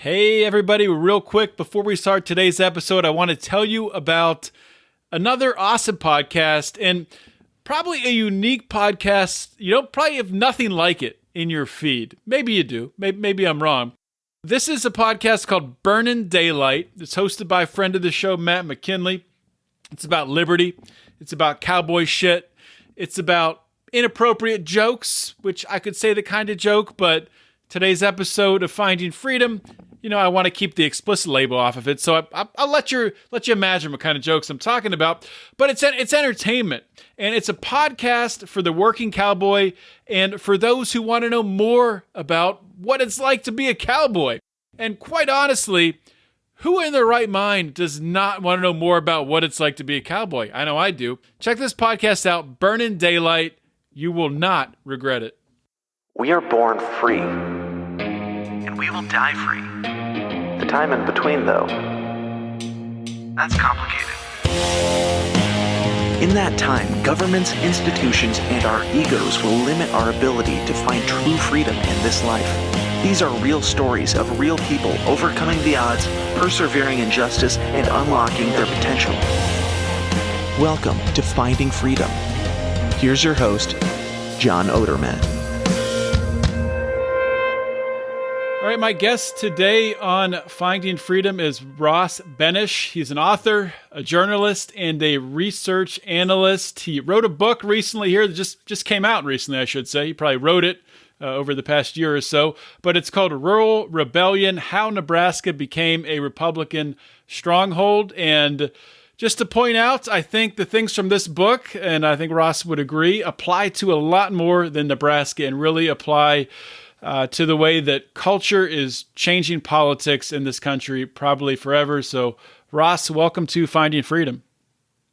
Hey everybody, real quick before we start today's episode, I want to tell you about another awesome podcast and probably a unique podcast. You don't probably have nothing like it in your feed. Maybe you do. Maybe I'm wrong. This is a podcast called Burnin' Daylight. It's hosted by a friend of the show, Matt McKinley. It's about liberty. It's about cowboy shit. It's about inappropriate jokes, which I could say the kind of joke, but today's episode of Finding Freedom, I want to keep the explicit label off of it, so I'll let you imagine what kind of jokes I'm talking about. But it's entertainment, and it's a podcast for the working cowboy and for those who want to know more about what it's like to be a cowboy. And quite honestly, who in their right mind does not want to know more about what it's like to be a cowboy? I know I do. Check this podcast out, Burnin' Daylight. You will not regret it. We are born free, and we will die free. The time in between, though, that's complicated. In that time, governments, institutions, and our egos will limit our ability to find true freedom in this life. These are real stories of real people overcoming the odds, persevering in justice, and unlocking their potential. Welcome to Finding Freedom. Here's your host, John Odermatt. All right, my guest today on Finding Freedom is Ross Benes. He's an author, a journalist, and a research analyst. He wrote a book recently here that just came out recently, I should say. He probably wrote it over the past year or so, but it's called Rural Rebellion: How Nebraska Became a Republican Stronghold. And just to point out, I think the things from this book, and I think Ross would agree, apply to a lot more than Nebraska and really apply to the way that culture is changing politics in this country probably forever. So, Ross, welcome to Finding Freedom.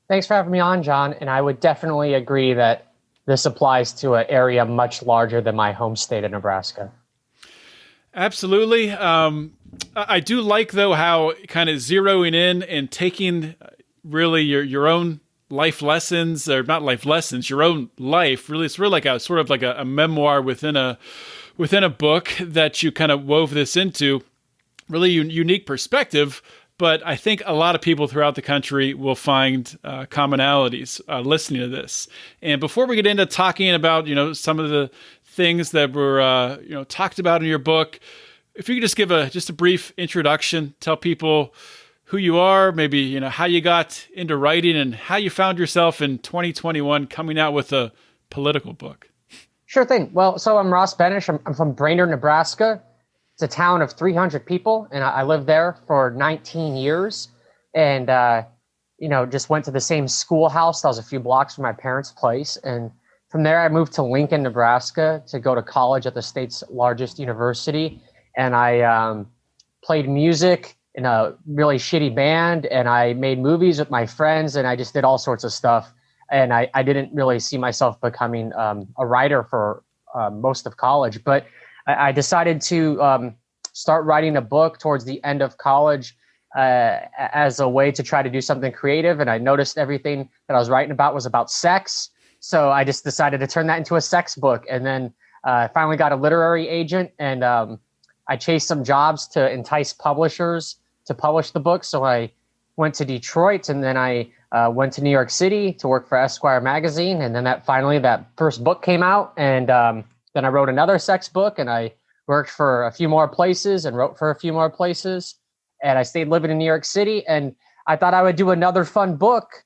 Thanks for having me on, John. And I would definitely agree that this applies to an area much larger than my home state of Nebraska. Absolutely. I do like, though, how kind of zeroing in and taking really your own life lessons, or not life lessons, your own life. Really, it's really like a sort of like a memoir within a book that you kind of wove this into. Really unique perspective, but I think a lot of people throughout the country will find commonalities listening to this. And before we get into talking about, some of the things that were, talked about in your book, if you could just give a brief introduction, tell people who you are, maybe, how you got into writing and how you found yourself in 2021 coming out with a political book. Sure thing. Well, so I'm Ross Benes. I'm from Brainerd, Nebraska. It's a town of 300 people, and I lived there for 19 years. And, just went to the same schoolhouse that was a few blocks from my parents' place. And from there, I moved to Lincoln, Nebraska to go to college at the state's largest university. And I played music in a really shitty band, and I made movies with my friends, and I just did all sorts of stuff. And I didn't really see myself becoming a writer for most of college. But I decided to start writing a book towards the end of college as a way to try to do something creative. And I noticed everything that I was writing about was about sex. So I just decided to turn that into a sex book. And then I finally got a literary agent, and I chased some jobs to entice publishers to publish the book. So I went to Detroit, and then I went to New York City to work for Esquire magazine. And then that first book came out. And then I wrote another sex book, and I worked for a few more places and wrote for a few more places. And I stayed living in New York City. And I thought I would do another fun book.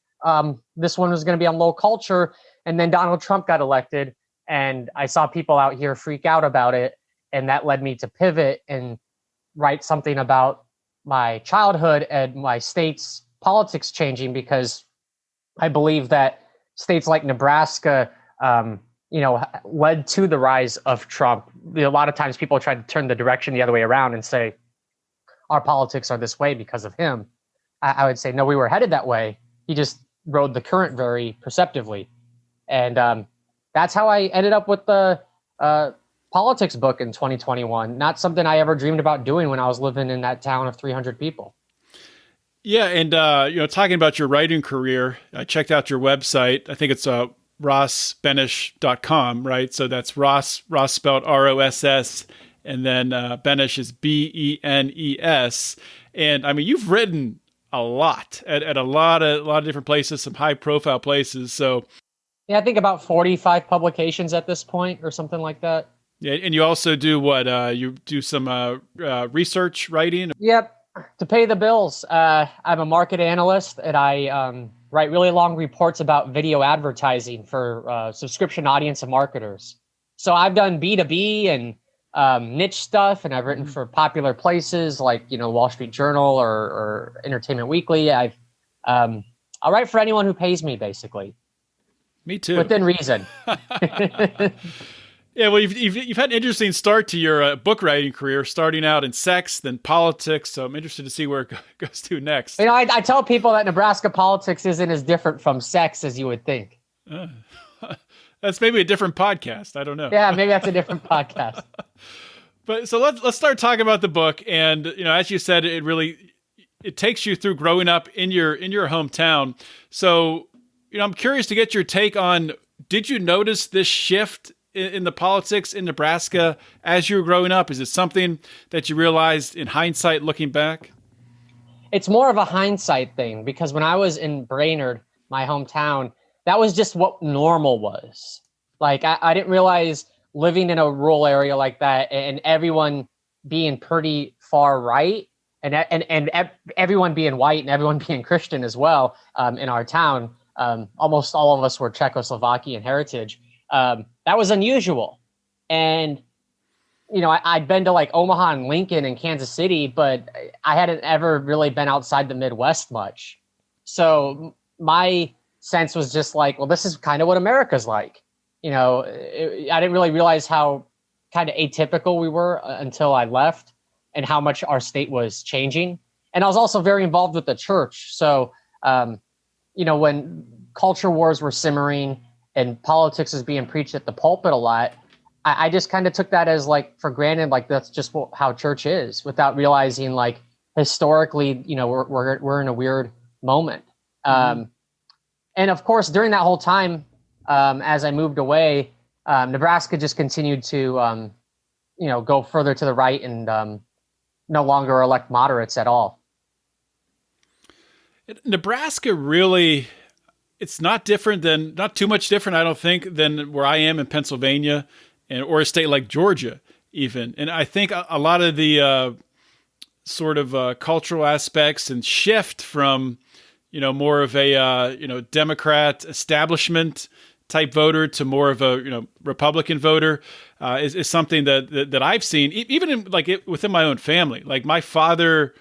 This one was going to be on low culture. And then Donald Trump got elected, and I saw people out here freak out about it. And that led me to pivot and write something about my childhood and my state's politics changing, because I believe that states like Nebraska, led to the rise of Trump. A lot of times people try to turn the direction the other way around and say, our politics are this way because of him. I would say, no, we were headed that way. He just rode the current very perceptively. And that's how I ended up with the politics book in 2021. Not something I ever dreamed about doing when I was living in that town of 300 people. Yeah, and talking about your writing career, I checked out your website. I think it's rossbenes.com, right? So that's Ross spelled ROSS, and then Benes is Benes. And I mean, you've written a lot at a lot of different places, some high profile places. So yeah, I think about 45 publications at this point or something like that. yeah, and you also do what? You do some research writing? Yep. To pay the bills. I'm a market analyst, and I write really long reports about video advertising for subscription audience and marketers. So I've done B2B and niche stuff, and I've written for popular places like, Wall Street Journal or Entertainment Weekly. I'll write for anyone who pays me, basically. Me too. Within reason. Yeah, well, you've had an interesting start to your book writing career, starting out in sex, then politics. So I'm interested to see where it goes to next. I tell people that Nebraska politics isn't as different from sex as you would think. That's maybe a different podcast. I don't know. Yeah, maybe that's a different podcast. But so let's start talking about the book. And as you said, it takes you through growing up in your hometown. So I'm curious to get your take on. Did you notice this shift in the politics in Nebraska as you were growing up? Is it something that you realized in hindsight looking back? It's more of a hindsight thing, because when I was in Brainerd, my hometown, that was just what normal was. Like I didn't realize living in a rural area like that and everyone being pretty far right and everyone being white and everyone being Christian as well in our town. Almost all of us were Czechoslovakian heritage. That was unusual. And, I'd been to like Omaha and Lincoln and Kansas City, but I hadn't ever really been outside the Midwest much. So my sense was just like, well, this is kind of what America's like. I didn't really realize how kind of atypical we were until I left and how much our state was changing. And I was also very involved with the church. So, when culture wars were simmering and politics was being preached at the pulpit a lot, I just kind of took that as like for granted, like that's just how church is, without realizing like historically, we're in a weird moment. And of course, during that whole time, as I moved away, Nebraska just continued to, go further to the right and no longer elect moderates at all. Nebraska really, it's not too much different, I don't think, than where I am in Pennsylvania or a state like Georgia even. And I think a lot of the sort of cultural aspects and shift from, more of a, Democrat establishment type voter to more of a, Republican voter is something that I've seen even in within my own family. Like my father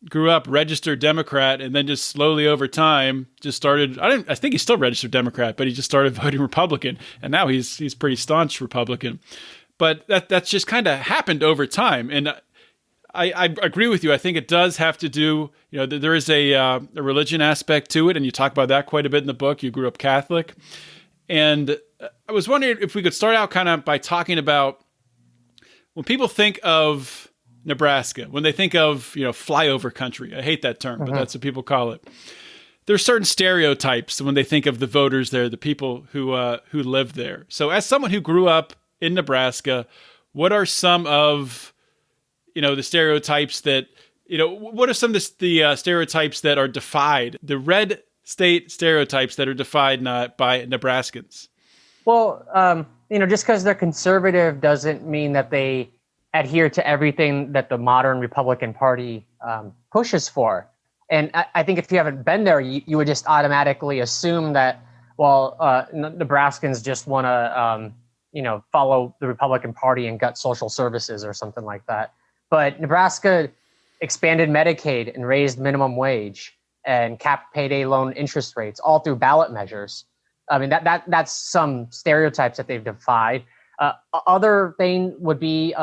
grew up registered Democrat and then just slowly over time just started, I think he's still registered Democrat, but he just started voting Republican, and now he's pretty staunch Republican. But that's just kind of happened over time. And I agree with you. I think it does have to do, there is a religion aspect to it, and you talk about that quite a bit in the book. You grew up Catholic. And I was wondering if we could start out kind of by talking about when people think of Nebraska, when they think of, flyover country. I hate that term, but that's what people call it. There's certain stereotypes when they think of the voters there, the people who live there. So as someone who grew up in Nebraska, what are some of, the stereotypes that, what are some of the stereotypes that are defied, the red state stereotypes that are defied by Nebraskans? Well, just because they're conservative doesn't mean that they adhere to everything that the modern Republican Party pushes for. And I think if you haven't been there, you would just automatically assume that, Nebraskans just want to, follow the Republican Party and gut social services or something like that. But Nebraska expanded Medicaid and raised minimum wage and capped payday loan interest rates, all through ballot measures. I mean, that's some stereotypes that they've defied. Other thing would be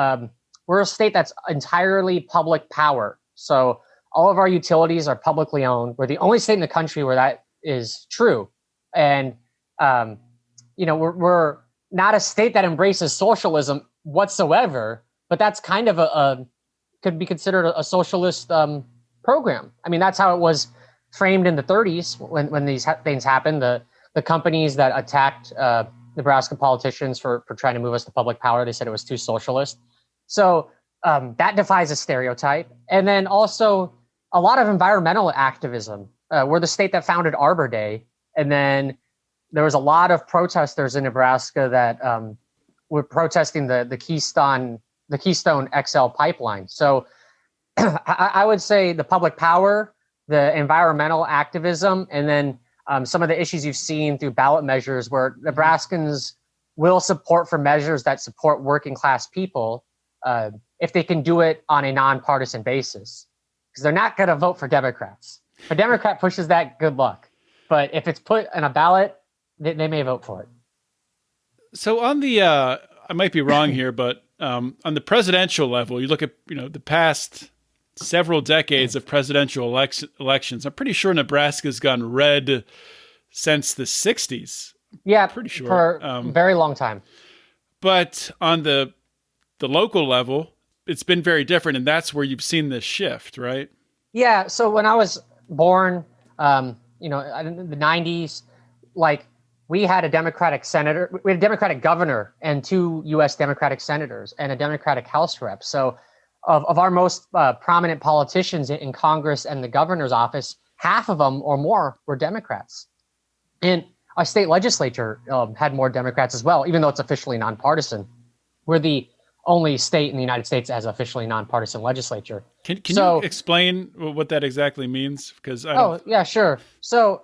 we're a state that's entirely public power. So all of our utilities are publicly owned. We're the only state in the country where that is true. And, we're not a state that embraces socialism whatsoever, but that's kind of could be considered a socialist program. I mean, that's how it was framed in the 30s when these things happened. The companies that attacked Nebraska politicians for trying to move us to public power, they said it was too socialist. So That defies a stereotype. And then also a lot of environmental activism. We're the state that founded Arbor Day. And then there was a lot of protesters in Nebraska that were protesting the Keystone XL pipeline. So I would say the public power, the environmental activism, and then some of the issues you've seen through ballot measures where Nebraskans will support for measures that support working class people if they can do it on a nonpartisan basis. Because they're not going to vote for Democrats. If a Democrat pushes that, good luck. But if it's put on a ballot, they may vote for it. So on the, I might be wrong here, but on the presidential level, you look at the past several decades of presidential elections. I'm pretty sure Nebraska's gone red since the 60s. Yeah, pretty sure for a very long time. But on the local level, it's been very different, and that's where you've seen this shift, right? Yeah. So when I was born, in the 90s, we had a Democratic senator, we had a Democratic governor and 2 U.S. Democratic senators and a Democratic House rep. So of our most prominent politicians in Congress and the governor's office, half of them or more were Democrats. And our state legislature had more Democrats as well, even though it's officially nonpartisan. We're the only state in the United States that has officially nonpartisan legislature. Can you explain what that exactly means? Because yeah, sure. So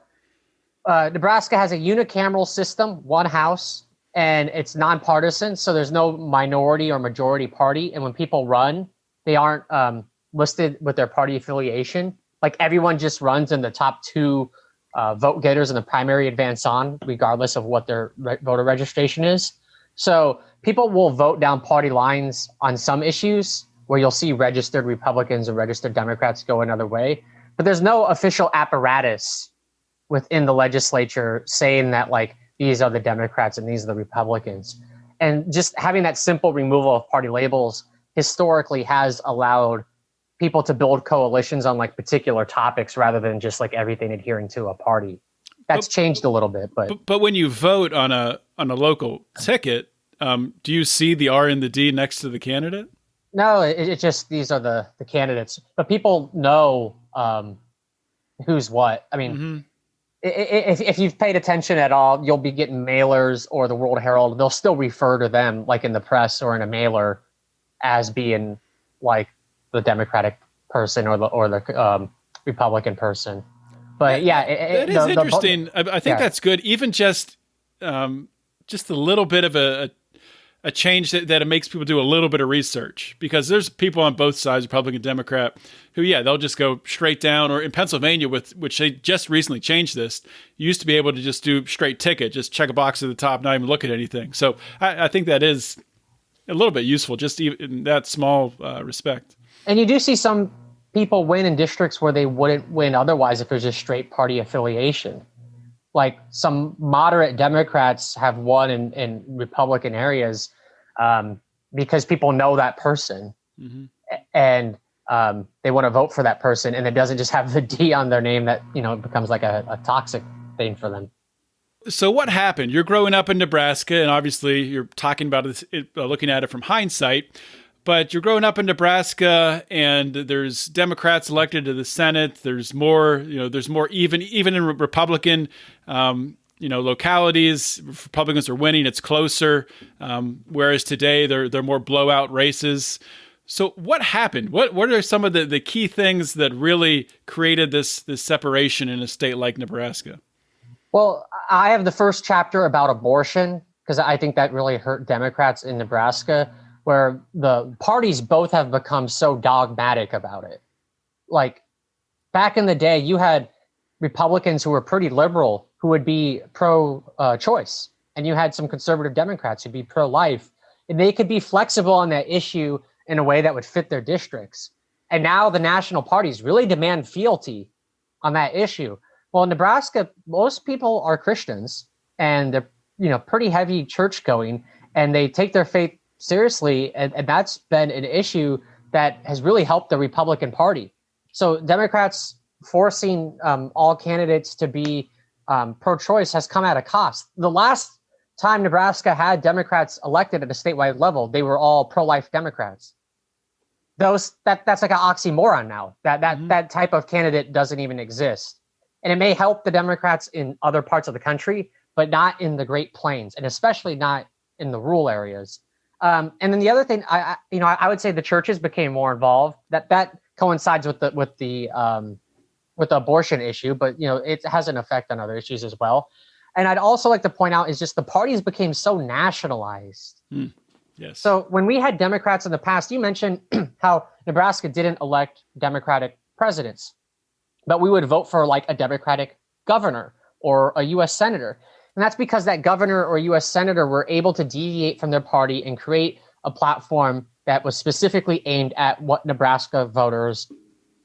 Nebraska has a unicameral system, one house, and it's nonpartisan. So there's no minority or majority party. And when people run, they aren't listed with their party affiliation. Like everyone just runs and the top 2 vote getters in the primary advance on, regardless of what their voter registration is. So people will vote down party lines on some issues where you'll see registered Republicans or registered Democrats go another way. But there's no official apparatus within the legislature saying that these are the Democrats and these are the Republicans. And just having that simple removal of party labels historically has allowed people to build coalitions on particular topics rather than just everything adhering to a party. That's changed a little bit, but when you vote on a local ticket, do you see the R and the D next to the candidate? No, it just these are the candidates, but people know who's what. I mean, if you've paid attention at all, you'll be getting mailers or the World Herald. They'll still refer to them in the press or in a mailer as being the Democratic person or the Republican person. But that is interesting. I think that's good. Even just a little bit of a change that it makes people do a little bit of research, because there's people on both sides, Republican, Democrat, who, they'll just go straight down. Or in Pennsylvania, which they just recently changed this, you used to be able to just do straight ticket, just check a box at the top, not even look at anything. So I think that is a little bit useful, just in that small respect. And you do see some people win in districts where they wouldn't win otherwise if it was just straight party affiliation. Some moderate Democrats have won in Republican areas because people know that person and they want to vote for that person, and it doesn't just have the D on their name that becomes a toxic thing for them. So what happened? You're growing up in Nebraska, and obviously you're talking about it, looking at it from hindsight. But you're growing up in Nebraska, and there's Democrats elected to the Senate. There's more, there's more even in Republican, localities. Republicans are winning. It's closer. Whereas today they're more blowout races. So what happened? What are some of the key things that really created this separation in a state like Nebraska? Well, I have the first chapter about abortion because I think that really hurt Democrats in Nebraska, where the parties both have become so dogmatic about it. Back in the day, you had Republicans who were pretty liberal who would be pro-choice, and you had some conservative Democrats who'd be pro-life, and they could be flexible on that issue in a way that would fit their districts. And now the national parties really demand fealty on that issue. Well, in Nebraska, most people are Christians, and they're pretty heavy church going, and they take their faith seriously, and that's been an issue that has really helped the Republican Party. So Democrats forcing all candidates to be pro-choice has come at a cost. The last time Nebraska had Democrats elected at a statewide level, they were all pro-life Democrats. that's like an oxymoron now. That type of candidate doesn't even exist. And it may help the Democrats in other parts of the country, but not in the Great Plains, and especially not in the rural areas. And then the other thing, I would say the churches became more involved. That coincides with the abortion issue, but it has an effect on other issues as well. And I'd also like to point out is just the parties became so nationalized. Yes. So when we had Democrats in the past, you mentioned how Nebraska didn't elect Democratic presidents, but we would vote for like a Democratic governor or a U.S. senator. And that's because that governor or U.S. senator were able to deviate from their party and create a platform that was specifically aimed at what Nebraska voters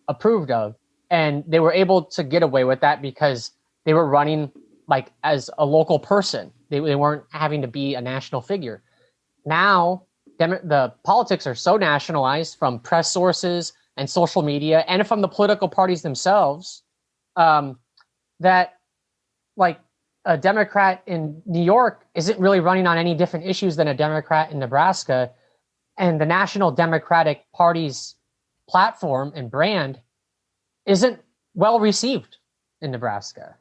approved of. And they were able to get away with that because they were running like as a local person. They weren't having to be a national figure. Now, the politics are so nationalized from press sources and social media and from the political parties themselves that like a Democrat in New York isn't really running on any different issues than a Democrat in Nebraska. And the National Democratic Party's platform and brand isn't well received in Nebraska.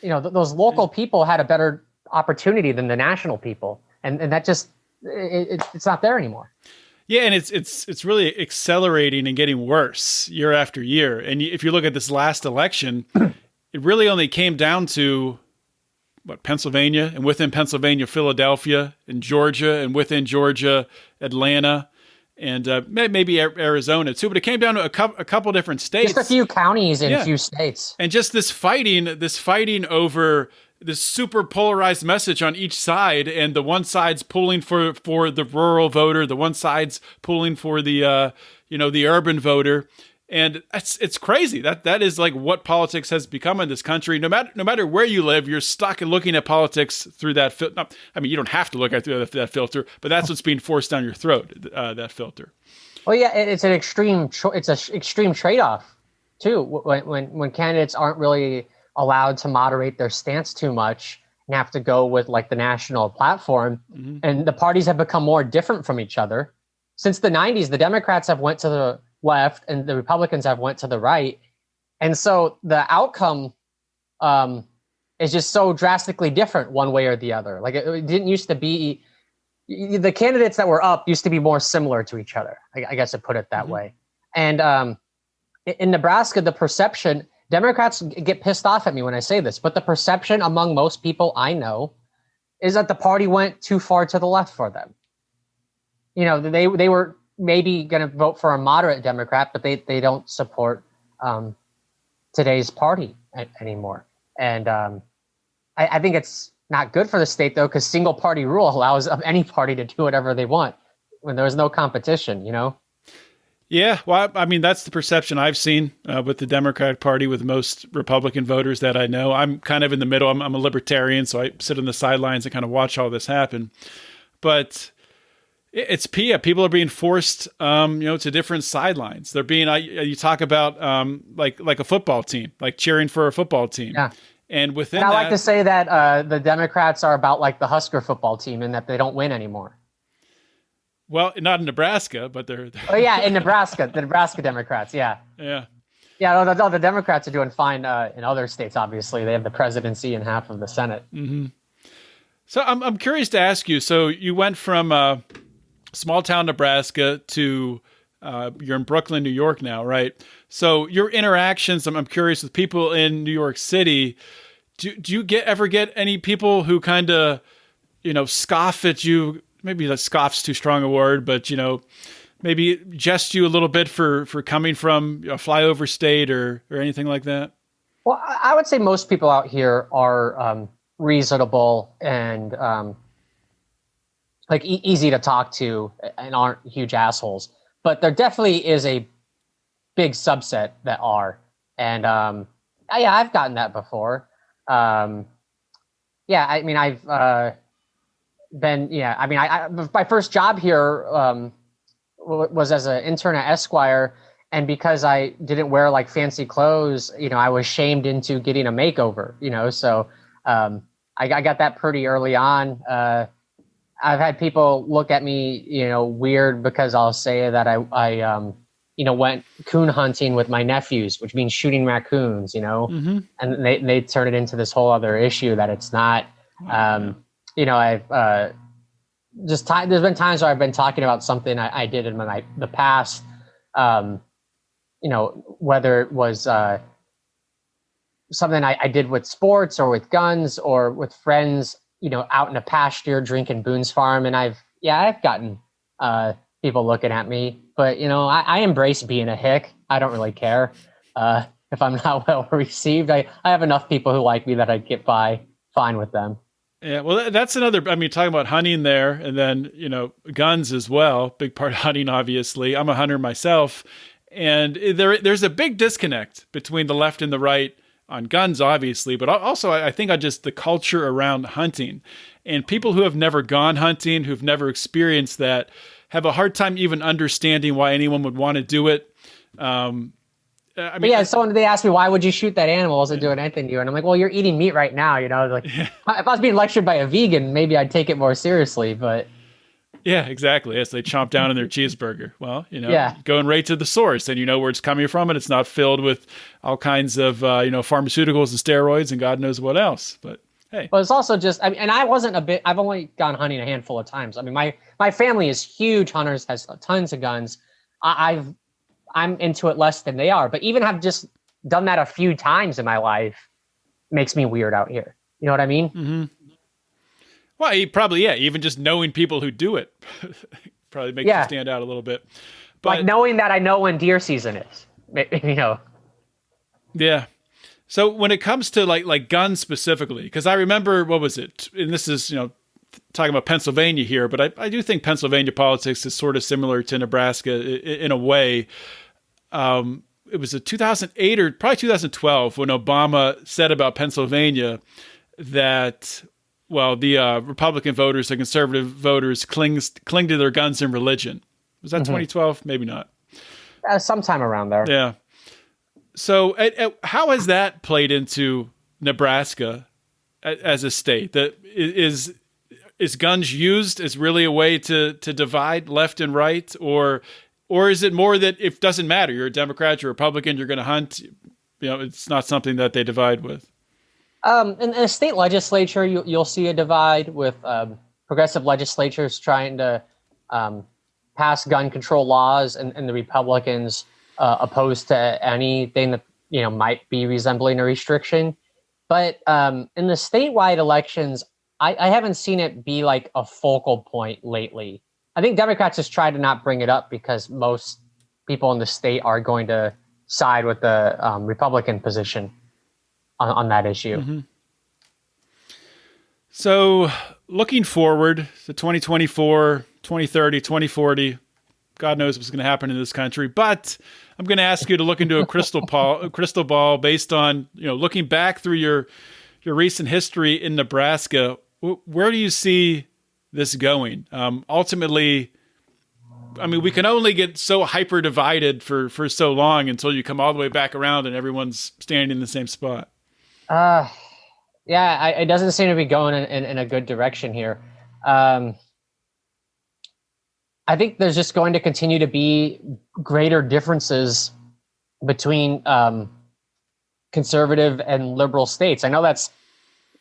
Those local people had a better opportunity than the national people. And that just, it's not there anymore. Yeah, and it's really accelerating and getting worse year after year. And if you look at this last election, it really only came down to Pennsylvania, and within Pennsylvania, Philadelphia, and Georgia, and within Georgia, Atlanta, and maybe Arizona too. But it came down to a couple different states, just a few counties in a few states, and just this fighting over this super polarized message on each side, and the one side's pulling for the rural voter, the one side's pulling for the the urban voter, and it's crazy. That is like what politics has become in this country. No matter where you live, you're stuck in looking at politics through that filter. I mean, you don't have to look at through that filter, but that's what's being forced down your throat. That filter. Well, yeah, it's an extreme trade-off too. When candidates aren't really allowed to moderate their stance too much and have to go with like the national platform, and the parties have become more different from each other. Since the 90s, the Democrats have went to the left and the Republicans have went to the right. And so the outcome is just so drastically different one way or the other. Like it didn't used to be, the candidates that were up used to be more similar to each other. I guess I put it that way. And in Nebraska, the perception, Democrats get pissed off at me when I say this, but the perception among most people I know is that the party went too far to the left for them. They were maybe going to vote for a moderate Democrat, but they don't support today's party anymore. And I think it's not good for the state, though, because single party rule allows any party to do whatever they want when there's no competition, Yeah, well, I mean, that's the perception I've seen with the Democratic Party, with most Republican voters that I know. I'm kind of in the middle. I'm a libertarian, so I sit on the sidelines and kind of watch all this happen. But it's people are being forced, to different sidelines. They're being, you talk about like a football team, like cheering for a football team. Yeah. And within I like to say that the Democrats are about like the Husker football team and that they don't win anymore. Well, not in Nebraska, but they're oh yeah, in Nebraska, the Nebraska Democrats, yeah. Yeah. Yeah, no, the Democrats are doing fine in other states, obviously. They have the presidency and half of the Senate. Mm-hmm. So I'm curious to ask you, so you went from small town Nebraska to you're in Brooklyn, New York now, right? So your interactions, I'm curious, with people in New York City, do you ever get any people who kind of, scoff at you? Maybe that scoff's too strong a word, but, maybe jest you a little bit for coming from a flyover state or anything like that? Well, I would say most people out here are reasonable and easy to talk to and aren't huge assholes. But there definitely is a big subset that are. And I've gotten that before. I've my first job here was as an intern at Esquire, and because I didn't wear like fancy clothes, I was shamed into getting a makeover. So I got that pretty early on. I've had people look at me, weird because I'll say that I went coon hunting with my nephews, which means shooting raccoons, and they turn it into this whole other issue that it's not. I've there's been times where I've been talking about something I did in the past, whether it was something I did with sports or with guns or with friends, out in a pasture drinking Boone's Farm. And I've gotten people looking at me, but I embrace being a hick. I don't really care if I'm not well received. I have enough people who like me that I get by fine with them. Yeah, well, that's another, talking about hunting there and then, guns as well, big part of hunting, obviously. I'm a hunter myself. And there's a big disconnect between the left and the right on guns, obviously, but also I think on just the culture around hunting. And people who have never gone hunting, who've never experienced that, have a hard time even understanding why anyone would want to do it. Someone, they asked me, why would you shoot that animal? Is it doing anything to you? And I'm like, well, you're eating meat right now. If I was being lectured by a vegan, maybe I'd take it more seriously, but. Yeah, exactly. As they chomp down on their cheeseburger. Well, going right to the source and you know where it's coming from and it's not filled with all kinds of, pharmaceuticals and steroids and God knows what else. But hey. But it's also just, and I wasn't I've only gone hunting a handful of times. My family is huge hunters, has tons of guns. I'm into it less than they are, but even have just done that a few times in my life makes me weird out here. You know what I mean? Mm-hmm. Well, even just knowing people who do it probably makes you stand out a little bit. But like knowing that I know when deer season is, Yeah. So when it comes to like guns specifically, because I remember, what was it? And this is, talking about Pennsylvania here, but I do think Pennsylvania politics is sort of similar to Nebraska in a way. It was 2008 or probably 2012 when Obama said about Pennsylvania that, the Republican voters, the conservative voters cling to their guns and religion. Was that 2012? Maybe not. Sometime around there. Yeah. So how has that played into Nebraska as a state? That is guns used as really a way to divide left and right, or is it more that it doesn't matter, you're a Democrat, you're a Republican, you're going to hunt, it's not something that they divide with? In the state legislature, you'll see a divide with progressive legislatures trying to pass gun control laws, and the Republicans opposed to anything that might be resembling a restriction. But in the statewide elections, I haven't seen it be like a focal point lately. I think Democrats just try to not bring it up because most people in the state are going to side with the Republican position on that issue. Mm-hmm. So looking forward to 2024, 2030, 2040, God knows what's going to happen in this country, but I'm going to ask you to look into a crystal ball based on, looking back through your recent history in Nebraska. Where do you see this going? Ultimately, we can only get so hyper divided for so long until you come all the way back around and everyone's standing in the same spot. It doesn't seem to be going in a good direction here. I think there's just going to continue to be greater differences between conservative and liberal states. I know that's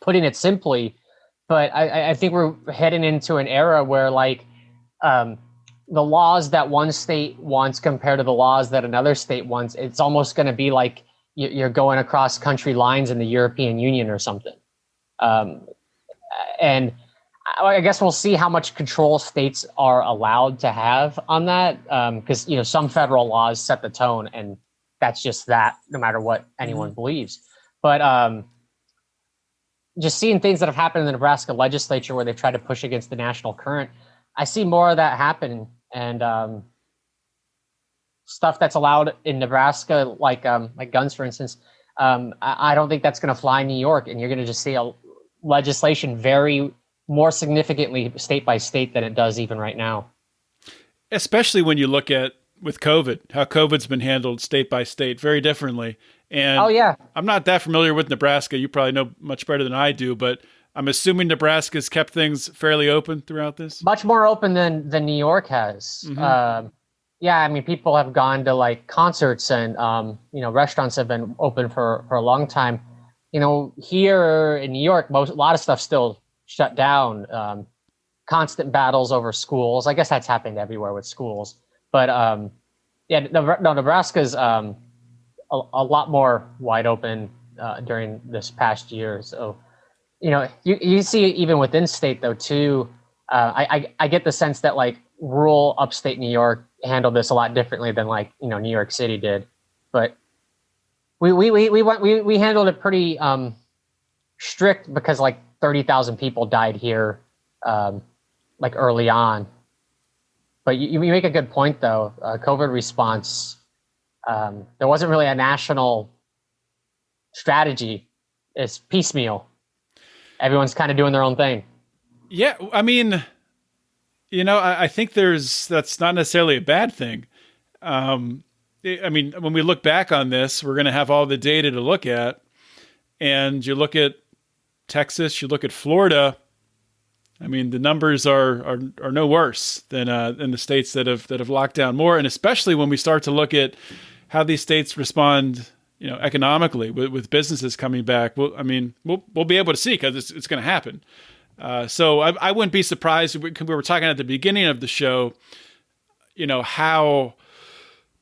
putting it simply, but I think we're heading into an era where the laws that one state wants compared to the laws that another state wants, it's almost going to be like you're going across country lines in the European Union or something. And I guess we'll see how much control states are allowed to have on that. Because, some federal laws set the tone, and that's just that, no matter what anyone believes. But just seeing things that have happened in the Nebraska legislature where they've tried to push against the national current, I see more of that happen. And stuff that's allowed in Nebraska, like guns, for instance, I don't think that's going to fly in New York, and you're going to just see a legislation vary more significantly state by state than it does even right now. Especially when you look at with COVID, how COVID's been handled state by state very differently. And I'm not that familiar with Nebraska. You probably know much better than I do, but I'm assuming Nebraska's kept things fairly open throughout this. Much more open than New York has. Yeah, I mean, people have gone to like concerts and restaurants have been open for a long time. Here in New York, a lot of stuff still shut down. Constant battles over schools. I guess that's happened everywhere with schools. But Nebraska's a lot more wide open during this past year. So, you see even within state though too. I get the sense that like rural upstate New York handled this a lot differently than like New York City did, but we handled it pretty strict because like 30,000 people died here like early on. But you make a good point though. COVID response, there wasn't really a national strategy. It's piecemeal. Everyone's kind of doing their own thing. Yeah, I mean, I think that's not necessarily a bad thing. I mean, when we look back on this, we're going to have all the data to look at. And you look at Texas, you look at Florida. I mean, the numbers are no worse than the states that have locked down more. And especially when we start to look at how these states respond, economically with businesses coming back. We'll be able to see because it's going to happen. So I wouldn't be surprised. We were talking at the beginning of the show, how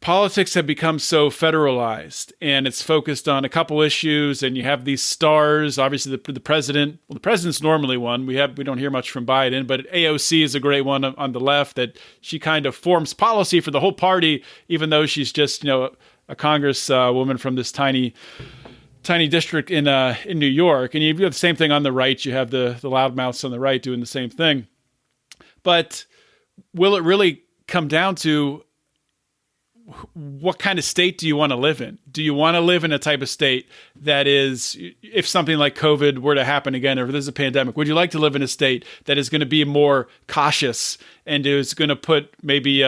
politics have become so federalized and it's focused on a couple issues, and you have these stars. Obviously, the president. Well, the president's normally one. We don't hear much from Biden, but AOC is a great one on the left. That she kind of forms policy for the whole party, even though she's just a Congress woman from this tiny district in New York. And you have the same thing on the right. You have the loudmouths on the right doing the same thing. But will it really come down to what kind of state do you want to live in? Do you want to live in a type of state that is, if something like COVID were to happen again, or if there's a pandemic, would you like to live in a state that is going to be more cautious and is going to put maybe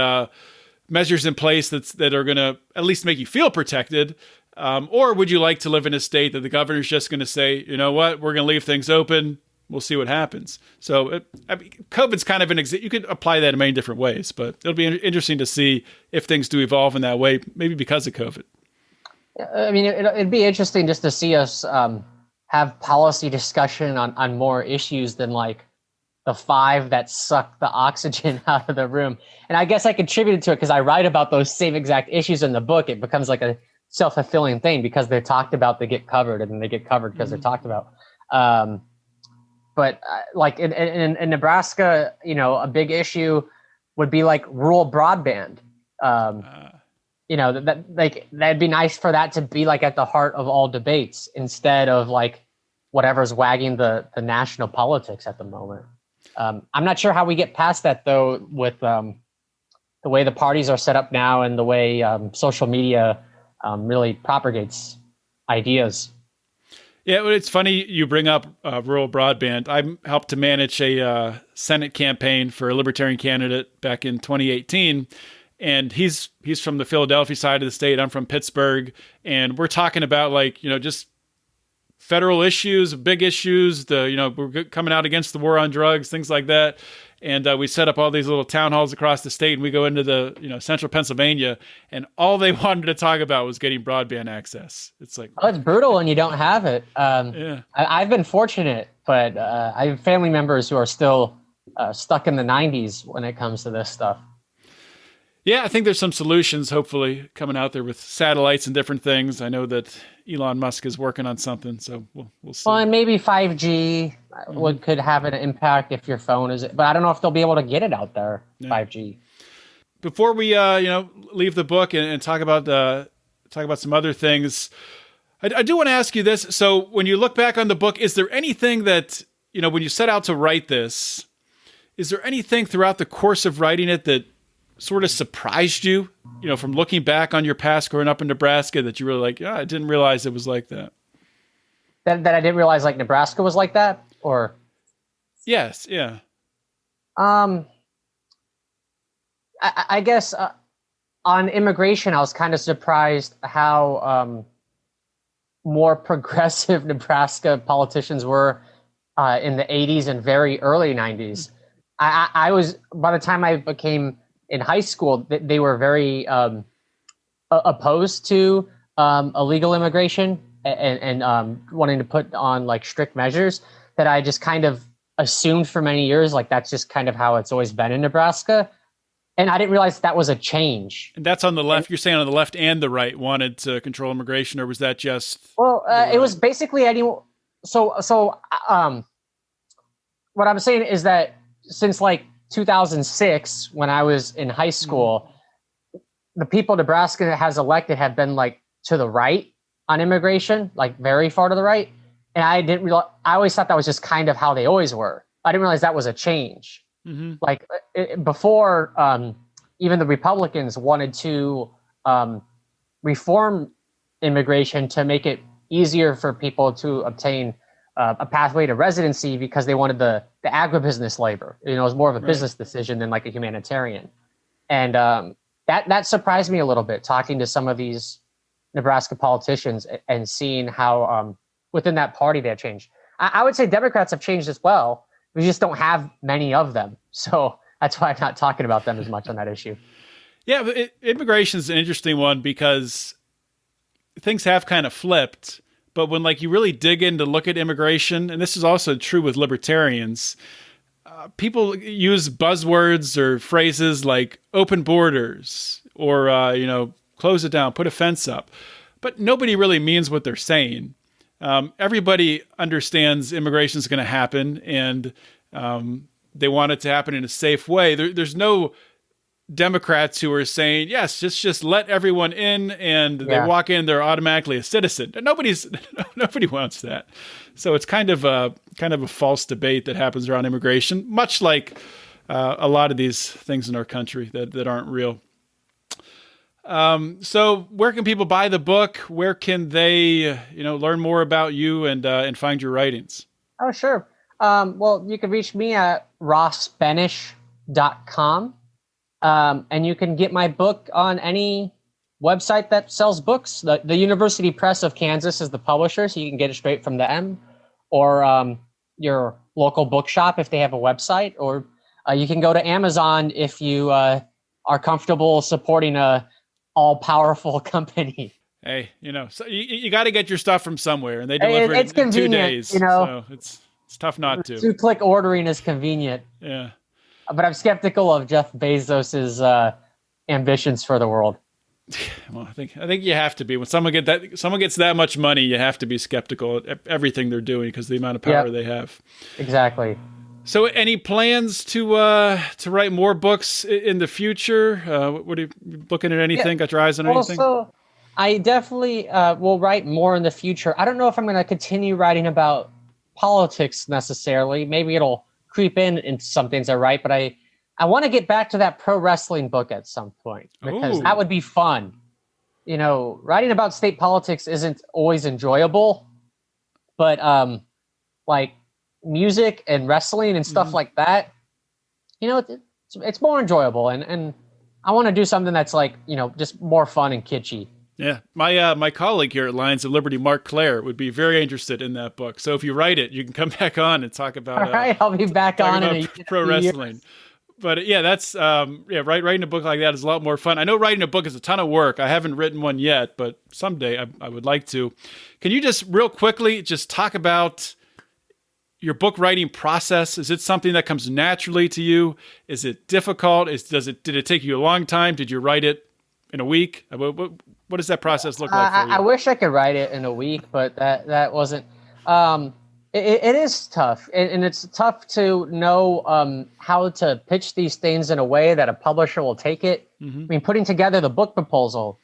measures in place that are going to at least make you feel protected? Or would you like to live in a state that the governor's just going to say, you know what, we're going to leave things open. We'll see what happens. So COVID's kind of you could apply that in many different ways, but it'll be interesting to see if things do evolve in that way, maybe because of COVID. I mean, it'd be interesting just to see us have policy discussion on more issues than like the 5 that suck the oxygen out of the room. And I guess I contributed to it because I write about those same exact issues in the book. It becomes like a self-fulfilling thing because they're talked about, they get covered, and then they get covered because they're talked about. But like in Nebraska, a big issue would be like rural broadband. That'd be nice for that to be like at the heart of all debates instead of like whatever's wagging the national politics at the moment. I'm not sure how we get past that though, with the way the parties are set up now and the way social media really propagates ideas. Yeah, well, it's funny you bring up rural broadband. I helped to manage a Senate campaign for a Libertarian candidate back in 2018, and he's from the Philadelphia side of the state. I'm from Pittsburgh, and we're talking about just federal issues, big issues. We're coming out against the war on drugs, things like that. And we set up all these little town halls across the state, and we go into the central Pennsylvania, and all they wanted to talk about was getting broadband access. It's like, it's brutal when you don't have it. Yeah. I've been fortunate, but I have family members who are still stuck in the 90s when it comes to this stuff. Yeah, I think there's some solutions hopefully coming out there with satellites and different things. I know that Elon Musk is working on something, so we'll see. Well, and maybe 5G could have an impact if your phone is, but I don't know if they'll be able to get it out there. Yeah. 5G. Before we leave the book and talk about some other things, I do want to ask you this. So when you look back on the book, is there anything that when you set out to write this, is there anything throughout the course of writing it that sort of surprised you, from looking back on your past growing up in Nebraska, that you were like, I didn't realize it was like that? That I didn't realize like Nebraska was like that? Or? Yes. Yeah. I guess on immigration, I was kind of surprised how more progressive Nebraska politicians were in the 80s and very early 90s. I was, by the time I became in high school, they were very opposed to illegal immigration and wanting to put on like strict measures, that I just kind of assumed for many years, like that's just kind of how it's always been in Nebraska. And I didn't realize that was a change. And that's on the left. You're saying on the left and the right wanted to control immigration, or was that just? Well, it was basically anyone. So what I'm saying is that since like 2006, when I was in high school, the people Nebraska has elected have been like to the right on immigration, like very far to the right. And I didn't realize, I always thought that was just kind of how they always were. I didn't realize that was a change. Like before, even the Republicans wanted to reform immigration to make it easier for people to obtain a pathway to residency, because they wanted the agribusiness labor. You know, it was more of a business decision than like a humanitarian. And that surprised me a little bit, talking to some of these Nebraska politicians and seeing how within that party they have changed. I would say Democrats have changed as well. We just don't have many of them. So that's why I'm not talking about them as much on that issue. Yeah, but immigration is an interesting one, because things have kind of flipped. But when like you really dig in to look at immigration, and this is also true with libertarians, people use buzzwords or phrases like open borders or, close it down, put a fence up. But nobody really means what they're saying. Everybody understands immigration is going to happen, and they want it to happen in a safe way. There's no Democrats who are saying, yes, just let everyone in, and they walk in, they're automatically a citizen. Nobody wants that. So it's kind of a false debate that happens around immigration, much like a lot of these things in our country that aren't real. So where can people buy the book? Where can they, learn more about you and find your writings? Oh, sure. Well, you can reach me at rossbenish.com. And you can get my book on any website that sells books. The University Press of Kansas is the publisher, so you can get it straight from them, or your local bookshop if they have a website, or you can go to Amazon if you are comfortable supporting a all-powerful company. Hey, so you got to get your stuff from somewhere, and they deliver it in 2 days. So it's tough not to. 2-click ordering is convenient. Yeah. But I'm skeptical of Jeff Bezos's ambitions for the world. Well, I think you have to be. When someone gets that much money, you have to be skeptical of everything they're doing, because the amount of power they have. Exactly. So, any plans to write more books in the future? What are you looking at? Anything? Got your eyes on anything? Also, I definitely will write more in the future. I don't know if I'm going to continue writing about politics necessarily. Maybe it'll creep in some things I write, but I want to get back to that pro wrestling book at some point, because that would be fun. Writing about state politics isn't always enjoyable, but like music and wrestling and stuff like that, it's more enjoyable, and I want to do something that's like, just more fun and kitschy. Yeah, my colleague here at Lions of Liberty, Mark Clare, would be very interested in that book. So if you write it, you can come back on and talk about. All right, I'll be back on in pro wrestling. But yeah, that's writing a book like that is a lot more fun. I know writing a book is a ton of work. I haven't written one yet, but someday I would like to. Can you just real quickly just talk about your book writing process? Is it something that comes naturally to you? Is it difficult? Did it take you a long time? Did you write it in a week? What does that process look like for you? I wish I could write it in a week, but that wasn't. It is tough, and it's tough to know how to pitch these things in a way that a publisher will take it. Mm-hmm. I mean, putting together the book proposal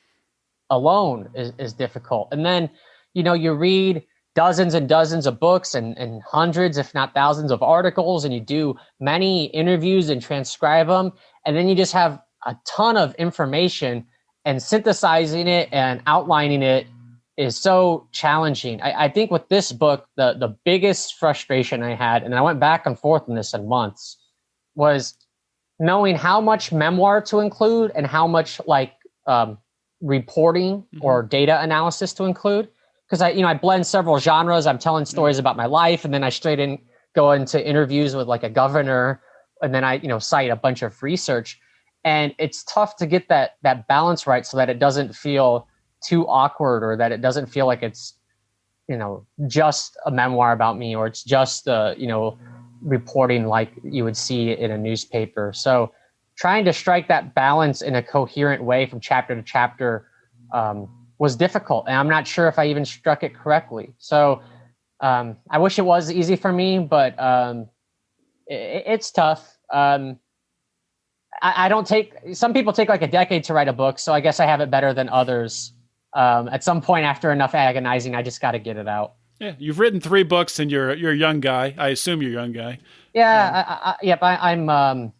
alone is difficult, and then you read dozens and dozens of books and hundreds, if not thousands, of articles, and you do many interviews and transcribe them, and then you just have a ton of information. And synthesizing it and outlining it is so challenging. I think with this book, the biggest frustration I had, and I went back and forth on this in months, was knowing how much memoir to include and how much reporting or data analysis to include. Because I blend several genres. I'm telling stories about my life, and then I straight in go into interviews with like a governor, and then I, cite a bunch of research. And it's tough to get that balance right so that it doesn't feel too awkward, or that it doesn't feel like it's, just a memoir about me, or it's just, reporting like you would see in a newspaper. So trying to strike that balance in a coherent way from chapter to chapter was difficult. And I'm not sure if I even struck it correctly. So I wish it was easy for me, but it's tough. I don't take, some people take like a decade to write a book. So I guess I have it better than others. At some point after enough agonizing, I just got to get it out. Yeah. You've written 3 books and you're a young guy. I assume you're a young guy. Yeah. I'm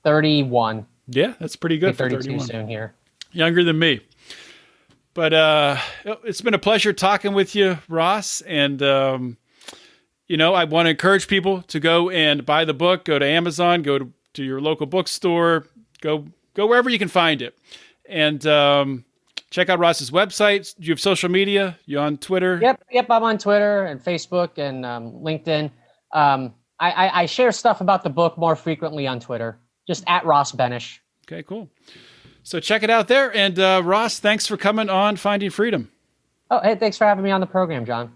31. Yeah. That's pretty good. 32 soon here. Younger than me. But it's been a pleasure talking with you, Ross. And, I want to encourage people to go and buy the book, go to Amazon, go to your local bookstore, go wherever you can find it. And check out Ross's website. Do you have social media? You on Twitter? Yep. I'm on Twitter and Facebook and LinkedIn. I share stuff about the book more frequently on Twitter, just at Ross Benish. Okay, cool. So check it out there. And Ross, thanks for coming on Finding Freedom. Oh, hey, thanks for having me on the program, John.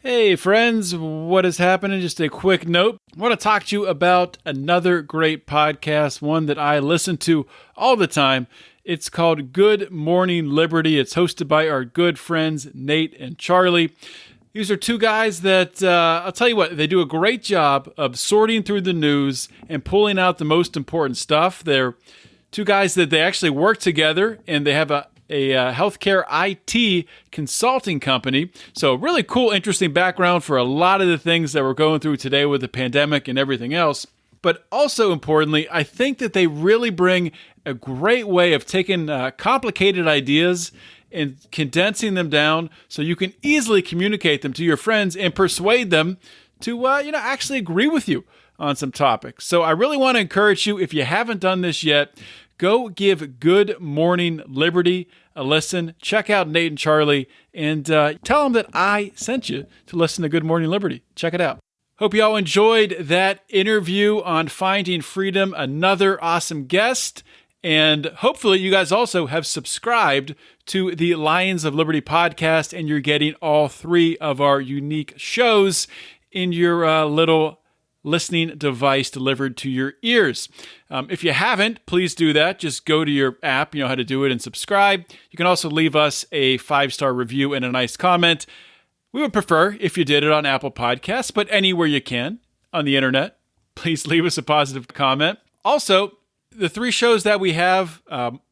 Hey, friends, what is happening? Just a quick note. I want to talk to you about another great podcast, one that I listen to all the time. It's called Good Morning Liberty. It's hosted by our good friends, Nate and Charlie. These are 2 guys that, I'll tell you what, they do a great job of sorting through the news and pulling out the most important stuff. They're 2 guys that they actually work together, and they have a healthcare IT consulting company. So really cool, interesting background for a lot of the things that we're going through today with the pandemic and everything else. But also importantly, I think that they really bring a great way of taking complicated ideas and condensing them down so you can easily communicate them to your friends and persuade them to actually agree with you on some topics. So I really want to encourage you, if you haven't done this yet, go give Good Morning Liberty a listen. Check out Nate and Charlie and tell them that I sent you to listen to Good Morning Liberty. Check it out. Hope you all enjoyed that interview on Finding Freedom. Another awesome guest. And hopefully you guys also have subscribed to the Lions of Liberty podcast, and you're getting all 3 of our unique shows in your little listening device delivered to your ears. If you haven't, please do that. Just go to your app, you know how to do it, and subscribe. You can also leave us a 5-star review and a nice comment. We would prefer if you did it on Apple Podcasts, but anywhere you can on the internet, please leave us a positive comment. Also, the 3 shows that we have,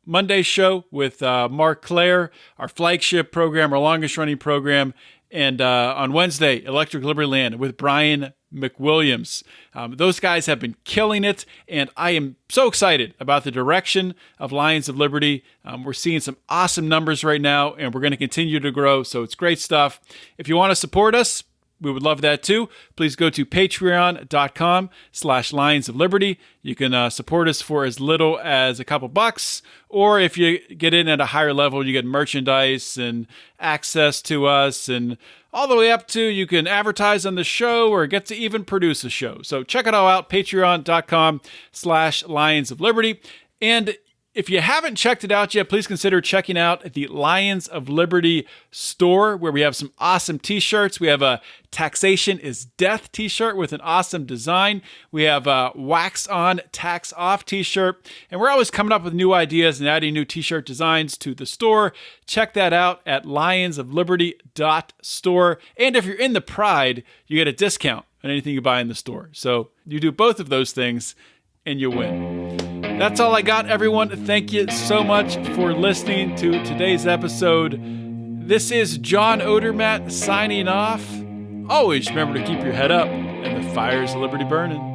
Monday's show with Mark Claire, our flagship program, our longest running program, and on Wednesday, Electric Liberty Land with Brian McWilliams. Those guys have been killing it, and I am so excited about the direction of Lions of Liberty. We're seeing some awesome numbers right now, and we're going to continue to grow, so it's great stuff. If you want to support us, we would love that too. Please go to patreon.com/Lions of Liberty. You can support us for as little as a couple bucks, or if you get in at a higher level, you get merchandise and access to us, and all the way up to you can advertise on the show or get to even produce a show. So check it all out, patreon.com/Lions of Liberty. And if you haven't checked it out yet, please consider checking out the Lions of Liberty store, where we have some awesome t-shirts. We have a Taxation is Death t-shirt with an awesome design. We have a Wax On, Tax Off t-shirt. And we're always coming up with new ideas and adding new t-shirt designs to the store. Check that out at lionsofliberty.store. And if you're in the Pride, you get a discount on anything you buy in the store. So you do both of those things and you win. That's all I got, everyone. Thank you so much for listening to today's episode. This is John Odermatt signing off. Always remember to keep your head up and the fires of liberty burning.